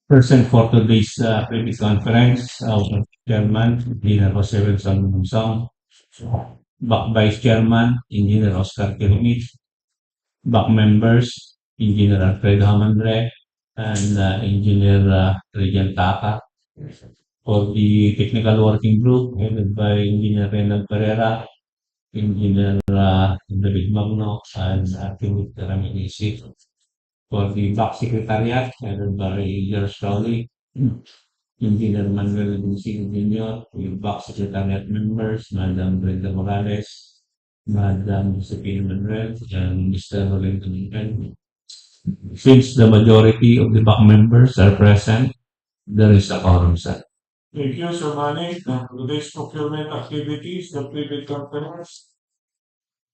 Present for today's previous conference, our Chairman, Engineer Rosales Song, back Vice Chairman, Engineer Oscar Kirimit, back members, Engineer Alfredo Hamandre, and Engineer Regent Taka. For the technical working group, headed by Engineer Reynald Pereira, Engineer David Magno, and Acting Ramilisi. For the back secretariat, headed by George Rowley, Engineer Manuel Busing Jr., with back secretariat members, Madam Brenda Morales, Madam Josephine Manuel, and Mr. Rolando Mingan. Since the majority of the back members are present, there is a quorum set. Thank you, Sir Manny. Today's procurement activities, the previous conference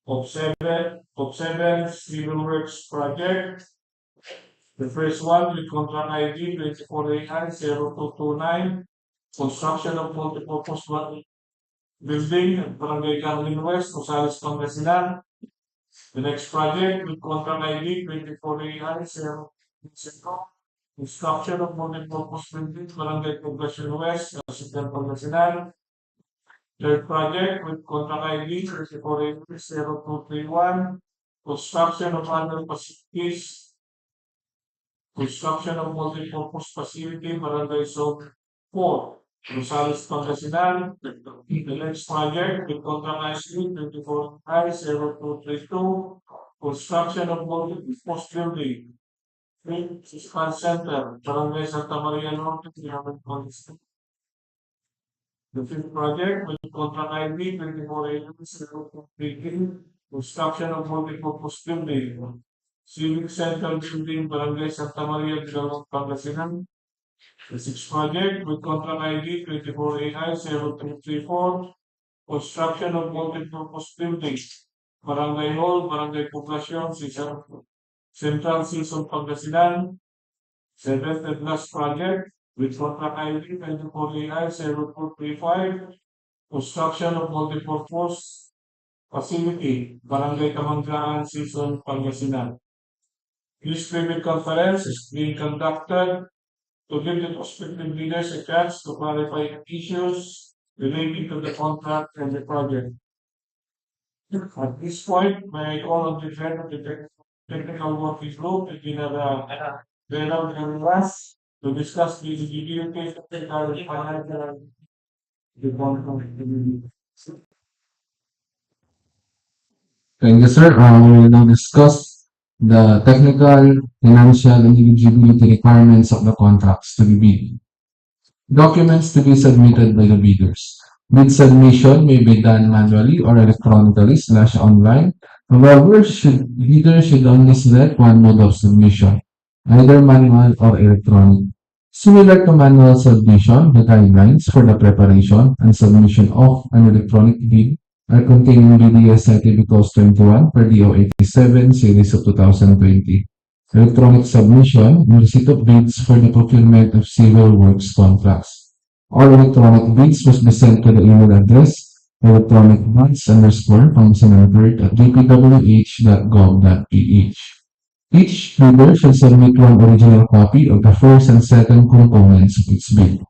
of seven civil works project. The first one with contract ID 24AI0229, construction of multipurpose building at Barangay Carmen West, Rosales, Pangasinan. The next project with contract ID 24AI0, construction of multipurpose building, Barangay Poblacion West, Asingan, Pangasinan. Third project with contract ID 2480-0231, construction of other facilities, construction of multipurpose facility, Barangay Zone 4, Rosales, Pangasinan. The next project with contract ID 24I-0232, construction of multipurpose building, Sison Center, Barangay Santa Maria Norte, Camangaan. The fifth project with contract ID 2480-0233, construction of multipurpose building, Civic Central Building, Barangay Santa Maria, Binalonan, Pangasinan. The sixth project with contract ID 24AI-0334, construction of multipurpose building, Barangay Hall, Barangay Poblacion, Sison, Central Sison, Pangasinan. Seventh and last project with contract ID 24AI-0435, construction of multipurpose facility, Barangay Camangaan, Sison, Pangasinan. This private conference is being conducted to give the prospective leaders a chance to clarify issues relating to the contract and the project. At this point, may I call on the head of the technical working group, Engineer Reynald Pereira, to discuss the DEO case of the financial development. Thank you, sir. We will now discuss the technical, financial, and eligibility requirements of the contracts to be bid. Documents to be submitted by the bidders. Bid submission may be done manually or electronically /online. However, bidders should only select one mode of submission, either manual or electronic. Similar to manual submission, the guidelines for the preparation and submission of an electronic bid are contained in BDS Civic 21 per DEO 87 series of 2020. Electronic submission and receipt of bids for the procurement of civil works contracts. All electronic bids must be sent to the email address electronic_bids_pangasinan@dpwh.gov.ph. Each bidder should submit one original copy of the first and second components of its bid.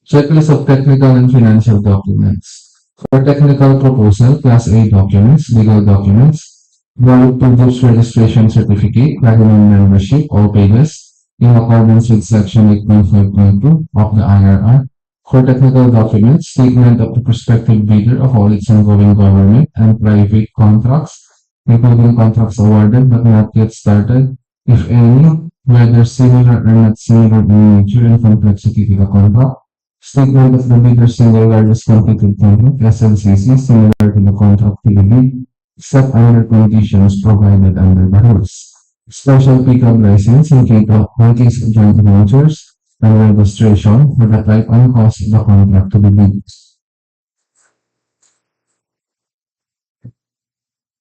Checklist of technical and financial documents. For technical proposal, Class A documents, legal documents, valid group's registration certificate, regular membership, all pages, in accordance with Section 8.5.2 of the IRR, For technical documents, statement of the prospective bidder of all its ongoing government and private contracts, including contracts awarded but not yet started, if any, whether similar or not similar in nature and complexity to the contract. Statement of the bidder's single largest completed contract, SLCC, similar to the contract to the bid, except under conditions provided under the rules. Special pickup license in case of joint ventures and registration for the type and cost of the contract to be bid.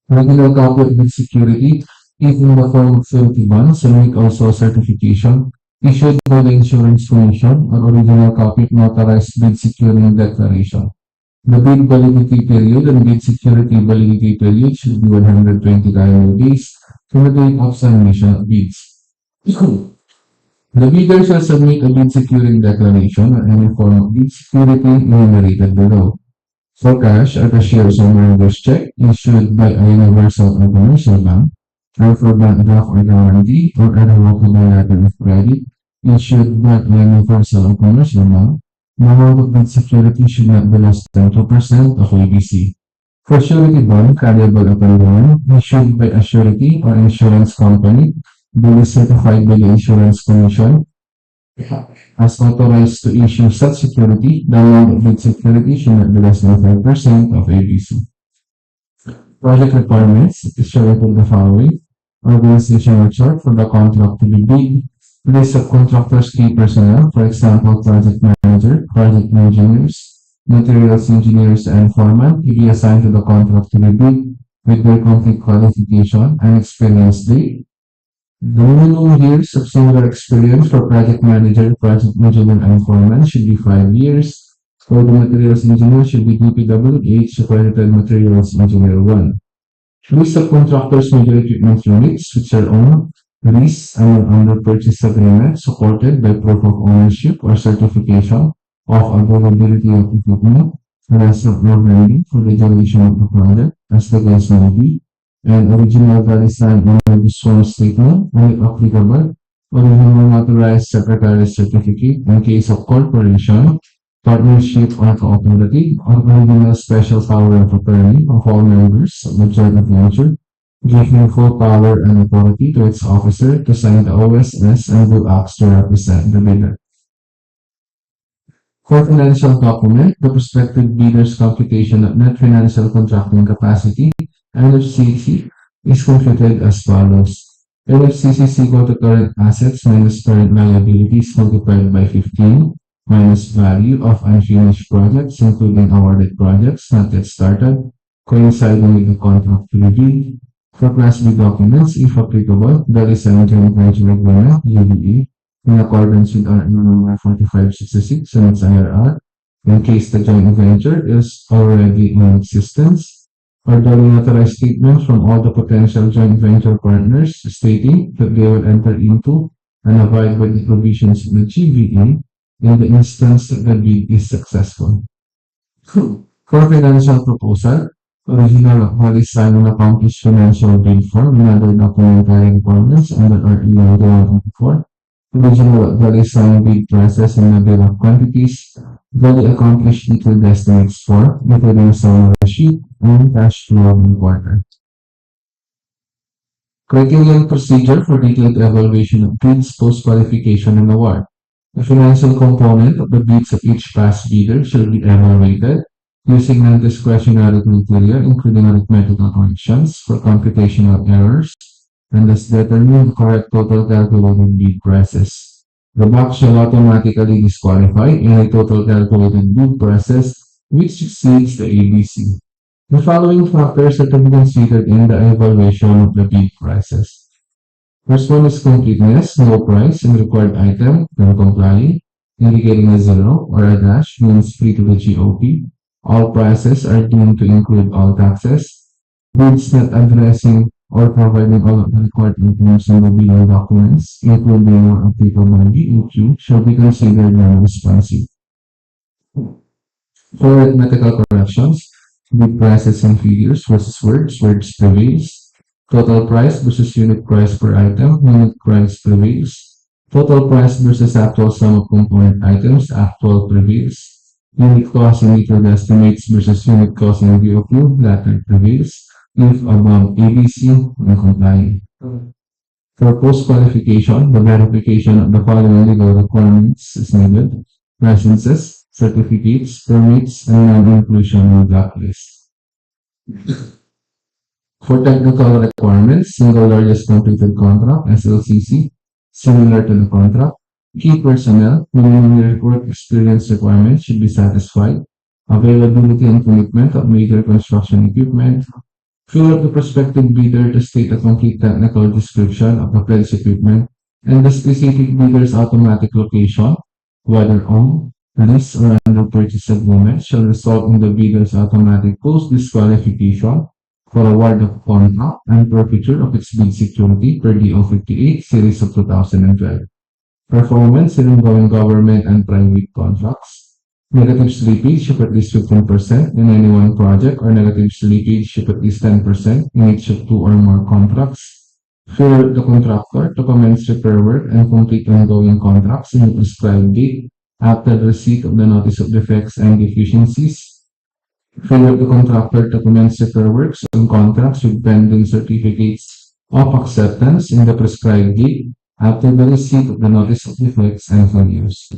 Regular copy of bid security, if in the form of surety bonds, and make also certification issued by the Insurance Commission or original copy of notarized bid securing declaration. The bid validity period and bid security validity period should be 120 calendar days from the date of submission of bids. The bidder shall submit a bid securing declaration or any form of bid security enumerated below. For cash or cashiers or members check issued by a universal or commercial bank, or for bank draft or guarantee or irrevocable letter of credit issued by a universal or commercial bank, the amount of bid security should not be less than 2% of ABC. For surety bond carryable upon loan issued by a surety or insurance company duly certified by the Insurance Commission as authorized to issue such security, the amount of bid security should not be less than 5% of ABC. Project requirements is shown in the following. Organizational chart for the contract to be bid. List of contractors key personnel, for example, project manager, project engineers, materials engineers, and foreman to be assigned to the contract to be bid with their complete qualification and experience date. The minimum years of similar experience for project manager, project engineer, and foreman should be 5 years. For the materials engineer should be DPWH accredited materials engineer 1. List of contractors major equipment units which are owned, leased, and under purchase agreement supported by proof of ownership or certification of availability of equipment, rest of vending for the duration of the project, as the case may be, and original valid signed on the sworn statement, and if applicable, original notarized secretary certificate in case of corporation, partnership or cooperative, or original special power of attorney of all members of the joint venture, giving full power and authority to its officer to sign the OSS and do acts to represent the bidder. For financial document, the prospective bidder's computation of net financial contracting capacity, NFCC, is computed as follows. NFCC is equal to current assets minus current liabilities multiplied by 15 minus value of unfinished projects, including awarded projects not yet started, coinciding with the contract to be bid. For Class B documents, if applicable, there is a joint venture agreement, UBE, in accordance with our number 4566 and its IRR, in case the joint venture is already in existence, or the authorized statement from all the potential joint venture partners stating that they will enter into and abide by the provisions of the GVE in the instance that the bid is successful. For financial proposal, original valid signed and accomplished financial bid form and other documentary requirements under our EO 184, original valid signed bid process and the bill of quantities, valid accomplished detailed estimates for, including summary sheet and cash flow quarter. Criteria and procedure for detailed evaluation of bids, post-qualification, and award. The financial component of the bids of each past bidder shall be evaluated using non-discretionary criteria, including arithmetical corrections for computational errors, and thus determine the correct total calculated bid prices. The box shall automatically disqualify any total calculated bid prices which exceeds the ABC. The following factors are to be considered in the evaluation of the bid prices. First one is completeness, no price and required item non-complying, indicating a 0 or a dash means free to the GOP. All prices are deemed to include all taxes. Bids not addressing or providing all of the required information in the bill documents, including or applicable BEQ, shall be considered non-responsive. For arithmetical corrections, bid prices and figures versus words, words prevails. Total price versus unit price per item, unit price prevails. Total price versus actual sum of component items, actual prevails. Unit cost and detailed estimates versus unit cost and BOQ, latter prevails if above ABC and compliant. For post-qualification, the verification of the following legal requirements is needed: licenses, certificates, permits, and non-inclusion in blacklist. For technical requirements, single largest completed contract, SLCC, similar to the contract. Key personnel, minimum work experience requirements should be satisfied. Availability and commitment of major construction equipment. Fill up the prospective bidder to state a complete technical description of the pledged equipment and the specific bidder's automatic location, whether owned, leased, or under purchase agreement, shall result in the bidder's automatic post-disqualification for award of contract and forfeiture of its bid security per DO 58 series of 2012. Performance in ongoing government and private contracts. Negative slippage of at least 15% in any one project or negative slippage of at least 10% in each of two or more contracts. Fill the contractor to commence repair work and complete ongoing contracts in the prescribed date after the receipt of the notice of defects and deficiencies. Fill the contractor to commence repair works on contracts with pending certificates of acceptance in the prescribed date after the receipt of the notice of defects and failures.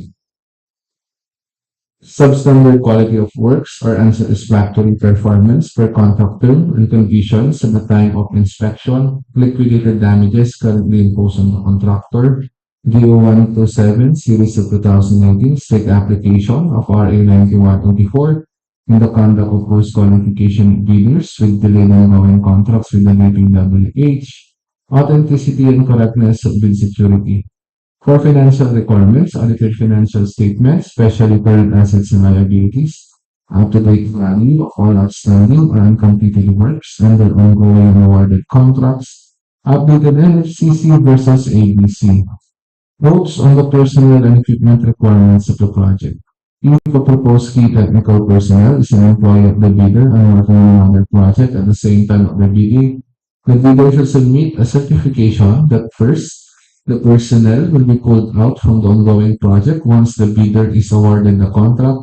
Substandard quality of works or unsatisfactory performance per contract term and conditions at the time of inspection, liquidated damages currently imposed on the contractor, DO 127 series of 2019 strict application of RA 9124 in the conduct of post-qualification bidders with delayed ongoing contracts with the DPWH, authenticity and correctness of bid security. For financial requirements, audited financial statements, especially current assets and liabilities, up-to-date value of all outstanding or uncompleted works under ongoing and awarded contracts, updated NFCC versus ABC. Notes on the personnel and equipment requirements of the project. If a proposed key technical personnel is an employee of the bidder and working on another project at the same time of the bidding, the bidder should submit a certification that first, the personnel will be pulled out from the ongoing project once the bidder is awarded the contract,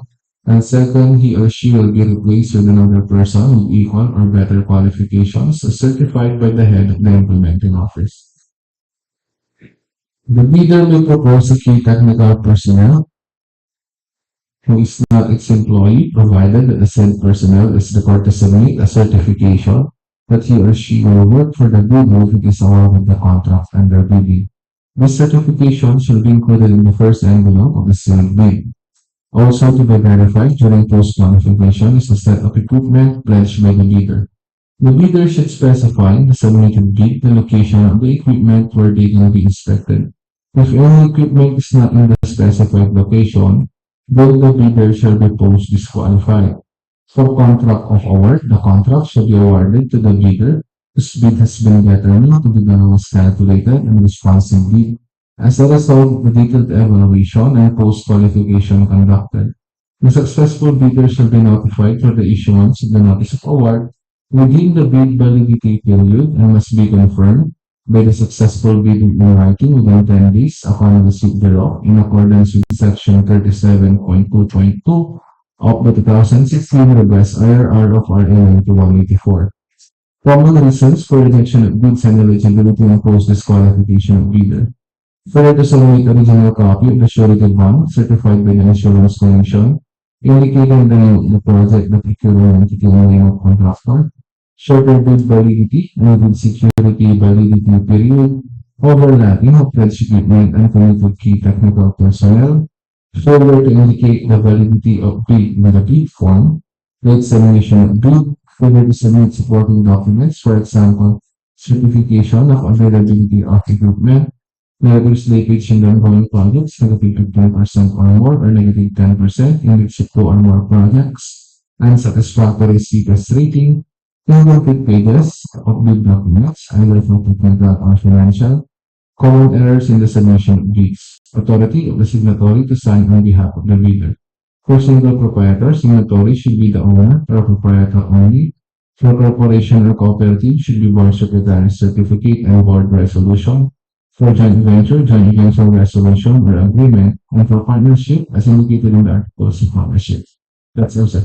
and second, he or she will be replaced with another person with equal or better qualifications as certified by the head of the implementing office. The bidder may propose a key technical personnel who is not its employee, provided that the said personnel is required to submit a certification that he or she will work for the bidder if it is awarded the contract under bidding. This certification shall be included in the first envelope of the sealed bid. Also to be verified during post-qualification is the set of equipment pledged by the bidder. The bidder should specify in the submitted bid the location of the equipment where they can be inspected. If any equipment is not in the specified location, then the bidder shall be post-disqualified. For contract of award, the contract shall be awarded to the bidder whose bid has been determined to be the lowest calculated and responsive bid. As a result, the detailed evaluation and post-qualification conducted. The successful bidder shall be notified for the issuance of the notice of award within the bid validity period and must be confirmed by the successful bidder in writing within 10 days upon receipt thereof in accordance with Section 37.2.2 of the 2016 revised IRR of RA 9184. Common reasons for rejection of bids and eligibility and post-disqualification of bidder. Failure to submit original copy of the surety bond certified by the Insurance Commission, indicating the name of the project, the procuring entity, and name of contractor. Shorter bid validity and bid security validity period. Overlapping of pledged equipment and committed key technical personnel. Failure to indicate the validity of bid in the bid form. The examination of bid. Failure to submit supporting documents, for example, certification of availability of equipment, negative slippage in the ongoing projects, negative 15% or more, or negative 10% in each of two or more projects, unsatisfactory CPS rating, incomplete pages of bid documents, either for technical or financial, common errors in the submission of bids, authority of the signatory to sign on behalf of the bidder. For single proprietor, signatory should be the owner or proprietor only. For corporation or cooperative, should be board secretary certificate and board resolution. For joint venture resolution or agreement. And for partnership, as indicated in the articles of partnership. That's all, sir.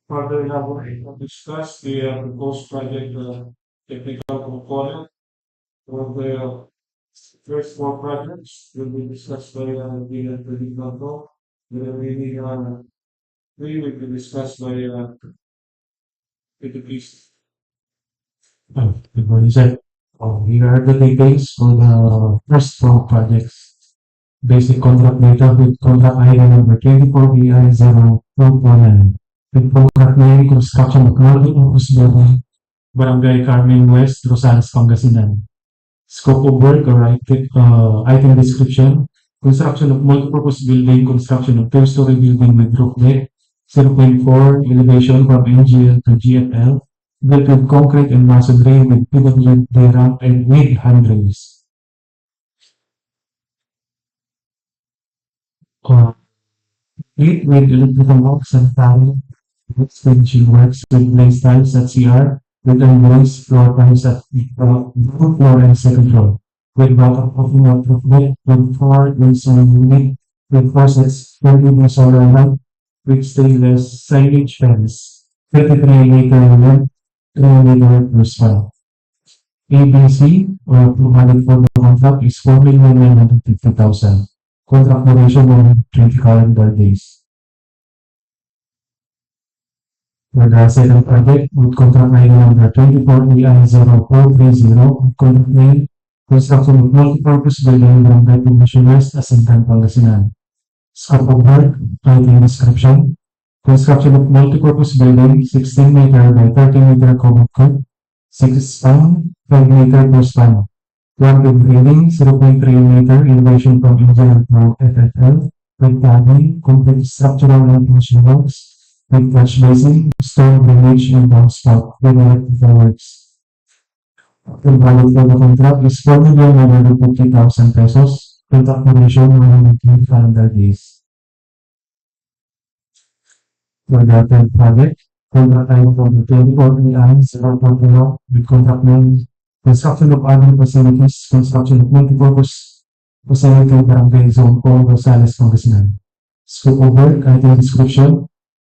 Further elaborate or discuss the proposed project technical component for the first four projects will be discussed by the technical. The remaining three will be discussed by PTPs. Good morning, sir. Here are the details for the first four projects. Basic contract data with contract item number 24EI0449. With contract name, construction of multi-purpose building, Barangay Carmen West, Rosales, Pangasinan. Scope of work or item description, construction of multi-purpose building, construction of two-story building with roof deck, 0.4 elevation from NGL to GFL, built with concrete and masonry with PWD ramp and with handrails. Complete with electrical works and planning, with finishing works with place tiles at CR, with unvoiced floor tiles at ground floor and second floor, with backup of roof deck, with four inside unit, with faucets, 20 solar light, with stainless signage fence, 33-meter length, 3-meter per span. ABC, or provided for the contract, is 4,950,000. Contract duration of 20 calendar days. For the second project, with contract item number 24EI0430, with contract name, construction of multi-purpose building from DPWH West, Asingan, Pangasinan. Scope of work, item description, construction of multi-purpose building, 16-meter by 30-meter covered court, 6 span, 5-meter per span. Rapid grading, 0.3-meter elevation from engineer to FFL, with cabin, complete structural and functional works, with catch basin, storm drainage, and downspout, with electrical works. The value for the contract is 4,950,000 pesos, contract duration 120 calendar days. For the third project, contract item from the 24EI0440, with contract name, construction of other facilities, construction of multi-purpose facility, Barangay Zone 4, Rosales, Pangasinan. Scope of work, item description,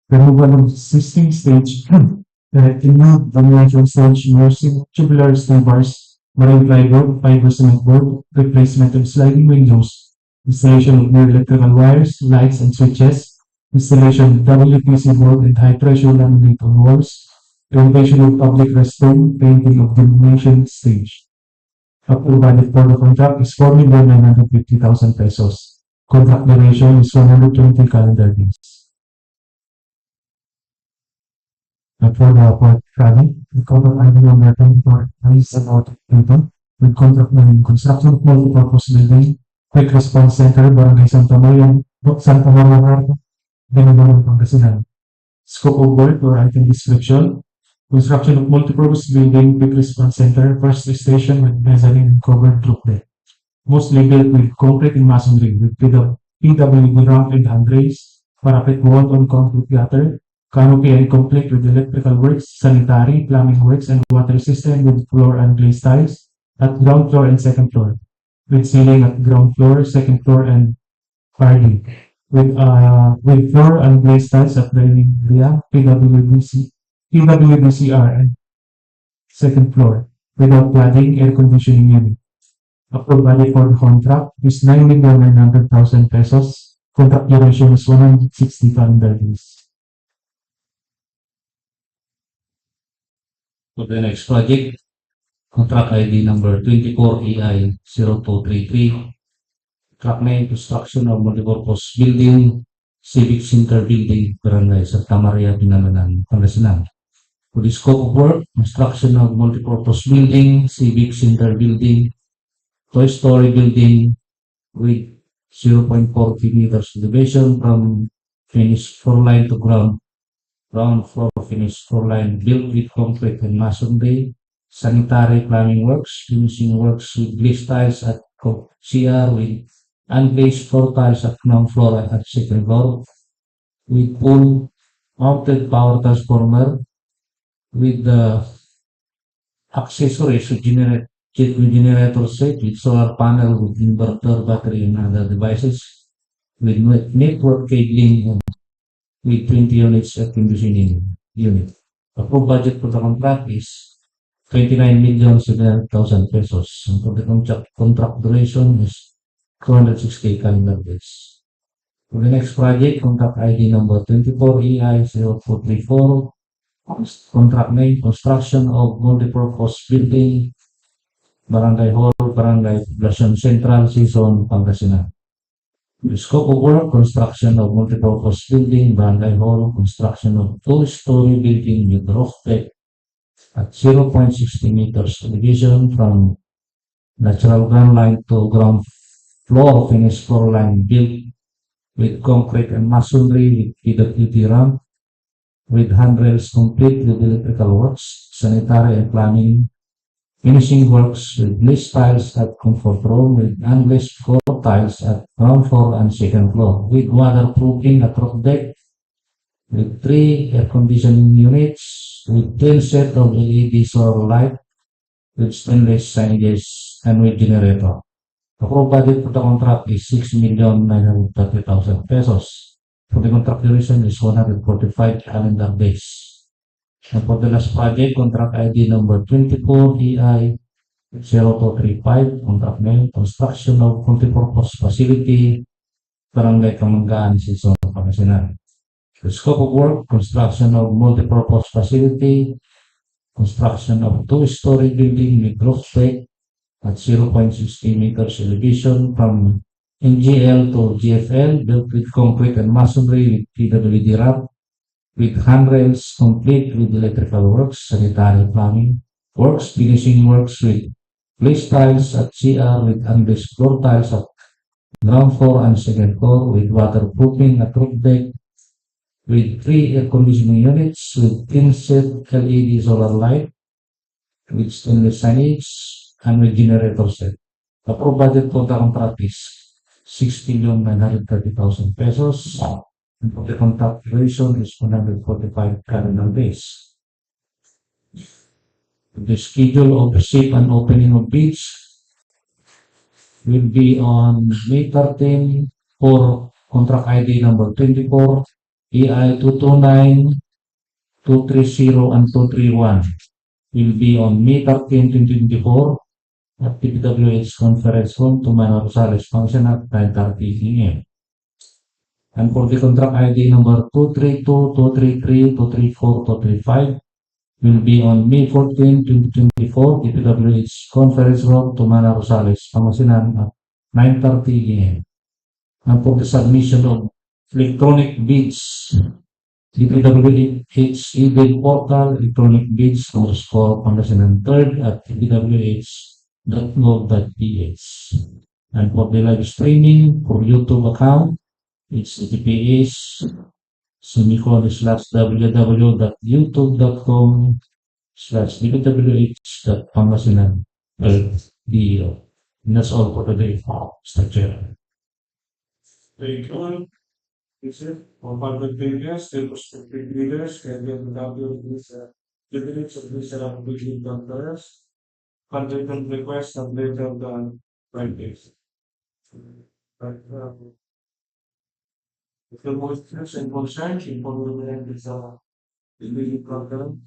removal of existing stage, erecting new domination stage, nursing tubular steel bars, marine plywood, fiber cement board, replacement of sliding windows, installation of new electrical wires, lights and switches, installation of WPC board and high pressure laminate on walls, renovation of public restroom, painting of domination stage. Approved budget for the contract is 4,950,000 pesos. Contract duration is 120 calendar days. And for the fourth project, the contract item number 24 is about with contract name, construction of multi-purpose building, quick response center, Barangay Santa Maria, Binalonan, Pangasinan. Scope of work or item description, construction of multi-purpose building, quick response center, first station with mezzanine and covered roof deck. Mostly built with concrete and masonry, with PWD ramp and handrails, parapet wall on concrete gutter, canopy and complete with electrical works, sanitary, plumbing works, and water system with floor and glazed tiles at ground floor and second floor, with ceiling at ground floor, second floor, and party, with floor and glazed tiles at dining area, PWDCR and second floor, without cladding, air conditioning unit. Approved value for the contract is 9,900,000 pesos. Contract duration is 160 calendar days. For the next project, contract ID number 24EI0233, contract name, construction of multipurpose building, Civic Center building, Barangay Santa Maria, Binalonan, Pangasinan. For the scope of work, construction of multipurpose building, Civic Center building, two-story building with 0.40 meters elevation from finished floor line to ground floor finished floor line, built with concrete and masonry, sanitary, plumbing works, finishing works with glazed tiles at CR with unglazed floor tiles at ground floor and at second floor, with full mounted power transformer with the accessories to generate generator set with solar panel with inverter, battery, and other devices, with network cabling with 20 units air conditioning unit. Approved budget for the contract is 29,700,000 pesos. And for the contract duration is 260 calendar days. For the next project, contract ID number 24EI0434, contract name, construction of multipurpose building, Barangay Hall, Barangay Poblacion Central, Sison, Pangasinan. The scope of work, construction of multipurpose building, Barangay Hall, construction of two-story building with roof deck at 0.60 meters elevation from natural ground line to ground floor, finished floor line built with concrete and masonry with PWD ramp, with handrails complete with electrical works, sanitary and plumbing, finishing works with glazed tiles at comfort room, with unglazed floor tiles at ground floor and second floor, with waterproofing at roof deck, with 3 air conditioning units, with 10 set of LED solar light, with stainless signages, and with generator. The approved budget for the contract is 6,930,000 pesos. For the contract duration is 145 calendar days. And for the last project, contract ID number 24EI0235, contract name, construction of multipurpose facility, Barangay Camangaan, Sison, Pangasinan. The scope of work, construction of multipurpose facility, construction of two-story building with roof deck at 0.60 meters elevation from NGL to GFL, built with concrete and masonry with PWD wrap, with handrails complete with electrical works, sanitary plumbing works, finishing works with glazed tiles at CR with unglazed floor tiles at ground floor and second floor, with waterproofing at roof deck, with 3 air conditioning units, with 10 set LED solar light, with stainless signage, and with generator set. Approved budget for the contract is 6,930,000 pesos. And for the contract duration is 145 calendar days. The schedule of receipt and opening of bids will be on May 13 for contract ID number 24 EI 229, 230, and 231. Will be on May 13, 2024 at DPWH Conference Room to Rosales function at 9:30 a.m. And for the contract ID number 232, 233, 234, 235 will be on May 14, 2024, DPWH Conference Room to Rosales Pangasinan at 9:30 a.m. And for the submission of electronic bids, DPWH e-bid portal, electronic bids for Pangasinan 3rd at dpwh.gov.ph. And for the live streaming for YouTube account, it's dph/www.youtube.com/dpwh.pangasinan DEO. And that's all for today, Mr. Chair. Thank you. This is for public figures, the prospective leaders can get the copy of this dividends of this application conference. Content request and later than Fridays. But if the moistures and concerns inform this the program.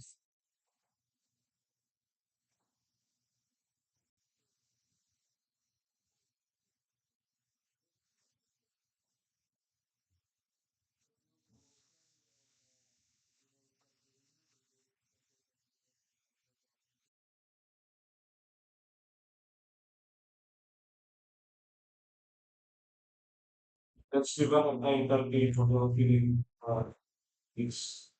Let's develop an interview for the feeling it's